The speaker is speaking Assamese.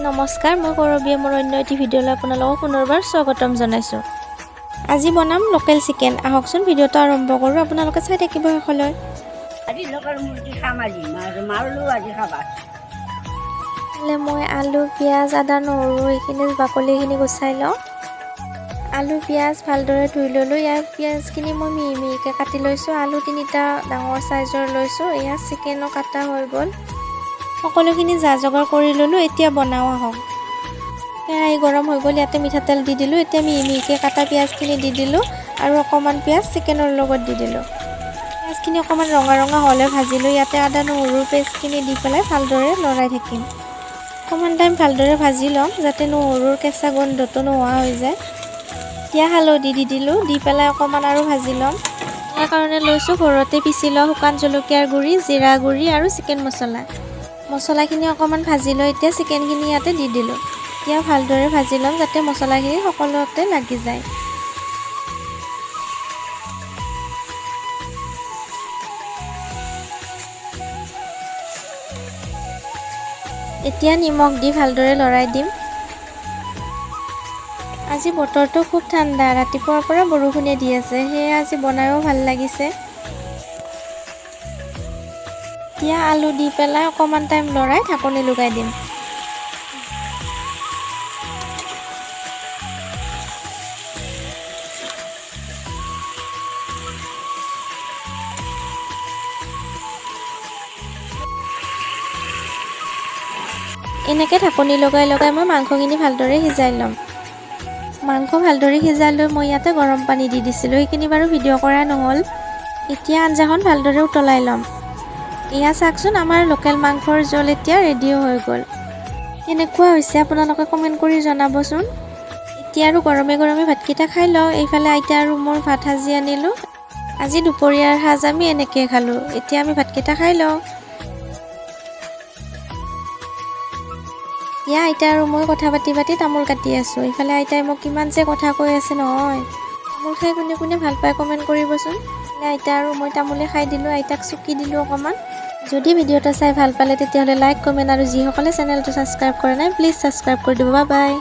নমস্কাৰ, মই কৰবীয়ে মোৰ অন্য এটি ভিডিঅ'লৈ আপোনালোকক পুনৰবাৰ স্বাগতম জনাইছোঁ। আজি বনাম লোকেল চিকেন। আহকচোন ভিডিঅ'টো আৰম্ভ কৰোঁ, আপোনালোকে চাই থাকিব শেষলৈ। আজি লোকেল মুৰ্গী খাম মাৰলো আজি খাবা। মই আলু, পিঁয়াজ, আদা, নহৰু এইখিনি বাকলিখিনি গুচাই লওঁ। আলু, পিঁয়াজ ভালদৰে ধুই ল'লোঁ। ইয়াৰ পিঁয়াজখিনি মই মিহি মিহিকৈ কাটি লৈছোঁ। আলু 3টা ডাঙৰ চাইজৰ লৈছোঁ। এয়া চিকেনো কাটা হৈ গ'ল। সকলোখিনি যা যোগাৰ কৰি ল'লোঁ। এতিয়া বনাওঁ আহক। কেৰাহী গৰম হৈ গ'ল, ইয়াতে মিঠাতেল দি দিলোঁ। এতিয়া মিহি মিহিকৈ কাটা পিঁয়াজখিনি দি দিলোঁ আৰু অকণমান পিঁয়াজ চিকেনৰ লগত দি দিলোঁ। পিঁয়াজখিনি অকণমান ৰঙা ৰঙা হ'লে ভাজিলোঁ। ইয়াতে আদা নহৰুৰ পেষ্টখিনি দি পেলাই ভালদৰে লৰাই থাকিম। অকণমান টাইম ভালদৰে ভাজি ল'ম যাতে নহৰুৰ কেঁচা গোন্ধটো নোহোৱা হৈ যায়। এতিয়া হালধি দি দিলোঁ, দি পেলাই অকণমান আৰু ভাজি ল'ম। ইয়াৰ কাৰণে লৈছোঁ ঘৰতে পিচি লোৱা শুকান জলকীয়াৰ গুড়ি, জিৰা গুড়ি আৰু চিকেন মছলা। মছলাখিনি অকণমান ভাজি লৈ এতিয়া চিকেনখিনি ইয়াতে দি দিলোঁ। এতিয়া ভালদৰে ভাজি ল'ম যাতে মছলাখিনি সকলোতে লাগি যায়। এতিয়া নিমখ দি ভালদৰে লৰাই দিম। আজি বতৰটো খুব ঠাণ্ডা, ৰাতিপুৱাৰ পৰা বৰষুণে দি আছে, সেয়ে আজি বনায়ো ভাল লাগিছে। এতিয়া আলু দি পেলাই অকণমান টাইম লৰাই ঢাকনি লগাই দিম। এনেকৈ ঢাকনি লগাই মই মাংসখিনি ভালদৰে সিজাই ল'ম। মাংস ভালদৰে সিজাই লৈ মই ইয়াতে গৰম পানী দি দিছিলোঁ, সেইখিনি বাৰু ভিডিঅ' কৰা নহ'ল। এতিয়া আঞ্জাখন ভালদৰে উতলাই ল'ম। এয়া চাওকচোন, আমাৰ লোকেল মাংসৰ জোল এতিয়া ৰেডিও হৈ গ'ল। কেনেকুৱা হৈছে আপোনালোকে কমেণ্ট কৰি জনাবচোন। এতিয়া আৰু গৰমে গৰমে ভাতকেইটা খাই লওঁ। এইফালে আইতা আৰু মোৰ ভাত সাজি আনিলোঁ। আজি দুপৰীয়াৰ সাজ আমি এনেকৈ খালোঁ। এতিয়া আমি ভাতকেইটা খাই লওঁ। এতিয়া আইতা আৰু মই কথা পাতি তামোল কাটি আছোঁ। এইফালে আইতাই মোক কিমান যে কথা কৈ আছে নহয়। তামোল খাই কোনে কোনে ভাল পায় কমেণ্ট কৰিবচোন। আইতা আৰু মই তামোলে খাই দিলোঁ, আইতাক চুকি দিলোঁ অকণমান। যদি ভিডিঅ'টো চাই ভাল পালে তেতিয়াহ'লে লাইক, কমেণ্ট আৰু যিসকলে চেনেলটো ছাবস্ক্ৰাইব কৰা নাই প্লিজ ছাবস্ক্ৰাইব কৰি দিব। Bye bye.